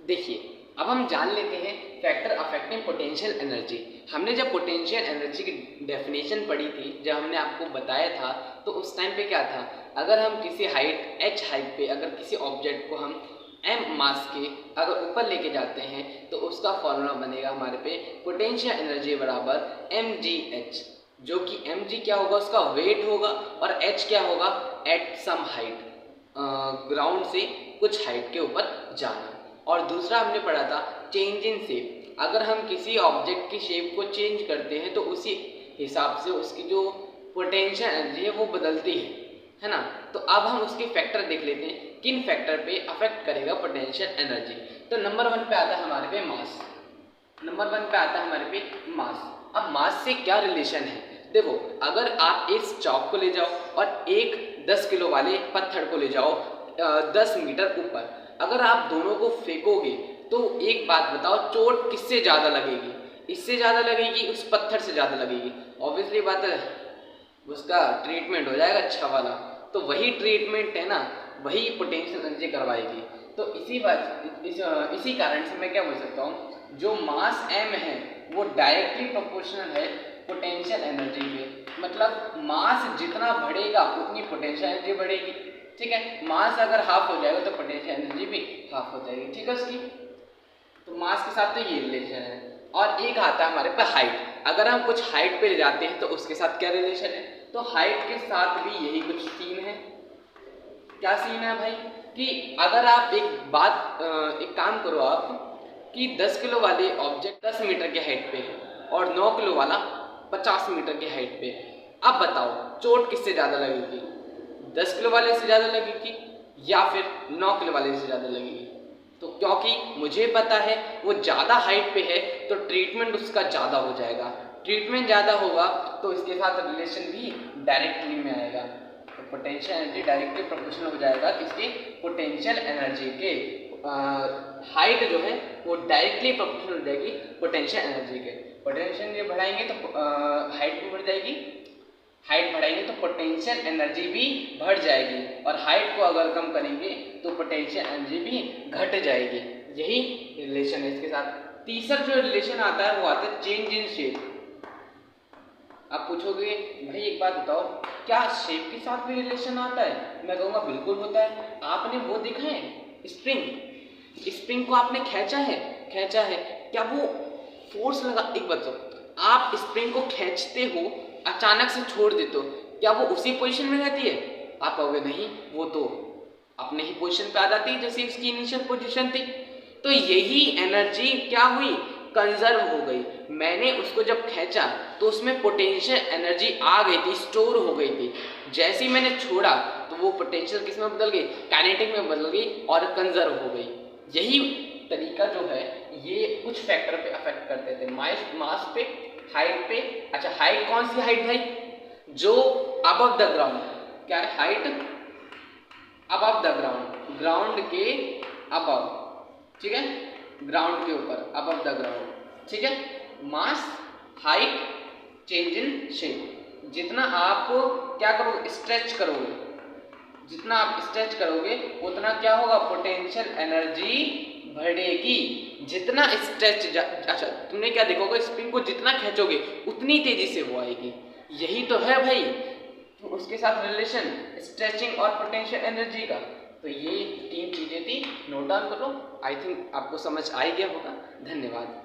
देखिए, अब हम जान लेते हैं फैक्टर अफेक्टिंग पोटेंशियल एनर्जी। हमने जब पोटेंशियल एनर्जी की डेफिनेशन पढ़ी थी, जब हमने आपको बताया था, तो उस टाइम पे क्या था, अगर हम किसी हाइट h हाइट पे अगर किसी ऑब्जेक्ट को हम m मास के अगर ऊपर लेके जाते हैं तो उसका फॉर्मूला बनेगा हमारे पे पोटेंशियल एनर्जी बराबर mgh, जो कि mg क्या होगा, उसका वेट होगा, और h क्या होगा, एट सम हाइट, ग्राउंड से कुछ हाइट के ऊपर जाना। और दूसरा हमने पढ़ा था चेंज इन शेप, अगर हम किसी ऑब्जेक्ट की शेप को चेंज करते हैं तो उसी हिसाब से उसकी जो पोटेंशियल एनर्जी है वो बदलती है ना। तो अब हम उसके फैक्टर देख लेते हैं, किन फैक्टर पे अफेक्ट करेगा पोटेंशियल एनर्जी। तो नंबर 1 पे आता है हमारे पे मास। नंबर 1 पे आता है हमारे पे मास। अब मास से क्या रिलेशन है, देखो, अगर आप इस चौक को ले जाओ और एक 10 किलो वाले पत्थर को ले जाओ 10 मीटर ऊपर, अगर आप दोनों को फेंकोगे तो एक बात बताओ, चोट किससे ज़्यादा लगेगी, इससे ज़्यादा लगेगी, उस पत्थर से ज़्यादा लगेगी। ऑब्वियसली बात है, उसका ट्रीटमेंट हो जाएगा अच्छा वाला। तो वही ट्रीटमेंट है ना, वही पोटेंशियल एनर्जी करवाएगी। तो इसी कारण से मैं क्या बोल सकता हूँ, जो मास m है वो डायरेक्टली प्रोपोर्शनल है पोटेंशियल एनर्जी के। मतलब मास जितना बढ़ेगा उतनी पोटेंशियल एनर्जी बढ़ेगी, ठीक है। मास अगर हाफ हो जाएगा तो पोटेंशियल एनर्जी भी हाफ हो जाएगी, ठीक है उसकी। तो मास के साथ तो ये रिलेशन है। और एक आता है हमारे पे हाइट, अगर हम कुछ हाइट पे ले जाते हैं तो उसके साथ क्या रिलेशन है, तो हाइट के साथ भी यही कुछ सीन है। क्या सीन है भाई, कि अगर आप एक काम करो आप, कि 10 किलो वाले ऑब्जेक्ट 10 मीटर के हाइट पे है और 9 किलो वाला 50 मीटर के हाइट पे है। अब बताओ चोट किससे ज़्यादा लगेगी, 10 किलो वाले से ज़्यादा लगेगी या फिर 9 किलो वाले से ज़्यादा लगेगी। तो क्योंकि मुझे पता है वो ज़्यादा हाइट पे है तो ट्रीटमेंट उसका ज़्यादा हो जाएगा, ट्रीटमेंट ज़्यादा होगा तो इसके साथ रिलेशन भी डायरेक्टली में आएगा। तो पोटेंशियल एनर्जी डायरेक्टली प्रोपोर्शनल हो जाएगा किसके, पोटेंशियल एनर्जी के। हाइट जो है वो डायरेक्टली प्रोपोर्शनल हो जाएगी पोटेंशियल एनर्जी के। पोटेंशियल एनर्जी बढ़ाएंगे तो हाइट भी बढ़ जाएगी, हाइट बढ़ाएंगे तो पोटेंशियल एनर्जी भी बढ़ जाएगी, और हाइट को अगर कम करेंगे तो पोटेंशियल एनर्जी भी घट जाएगी। यही रिलेशन है इसके साथ। तीसरा जो रिलेशन आता है वो आता है चेंज इन शेप। आप पूछोगे भाई एक बात बताओ, क्या शेप के साथ भी रिलेशन आता है? मैं कहूँगा बिल्कुल होता है। आपने वो देखा है स्प्रिंग, स्प्रिंग को आपने खींचा है, क्या वो फोर्स लगा, एक बात बताओ, आप स्प्रिंग को खींचते हो अचानक से छोड़ देते हो, क्या वो उसी पोजीशन में रहती है? आप कहोगे नहीं, वो तो अपने ही पोजीशन पे आ जाती है जैसे इसकी इनिशियल पोजीशन थी। तो यही एनर्जी क्या हुई, कंजर्व हो गई। मैंने उसको जब खींचा तो उसमें पोटेंशियल एनर्जी आ गई थी, स्टोर हो गई थी। जैसे ही मैंने छोड़ा तो वो पोटेंशियल किस में बदल गई, काइनेटिक में बदल गई और कंजर्व हो गई। यही तरीका जो है ये कुछ फैक्टर पे अफेक्ट करते थे, मास पे, हाइट पे। अच्छा, हाइट कौन सी हाइट भाई, जो अबव द ग्राउंड, क्या है height, above the ground, ground के अबव, ठीक है, ग्राउंड के ऊपर, अबव द ग्राउंड, ठीक है। मास, हाइट, चेंज इन शेप। जितना आप क्या करोगे, स्ट्रेच करोगे, जितना आप स्ट्रेच करोगे उतना क्या होगा, पोटेंशियल एनर्जी बढ़ेगी। जितना स्ट्रेच, अच्छा तुमने क्या देखोगे, स्प्रिंग को जितना खींचोगे उतनी तेजी से वो आएगी। यही तो है भाई तो उसके साथ रिलेशन स्ट्रेचिंग और पोटेंशियल एनर्जी का। तो ये 3 चीजें थी, नोट डाउन करो। आई थिंक आपको समझ आ ही गया होगा। धन्यवाद।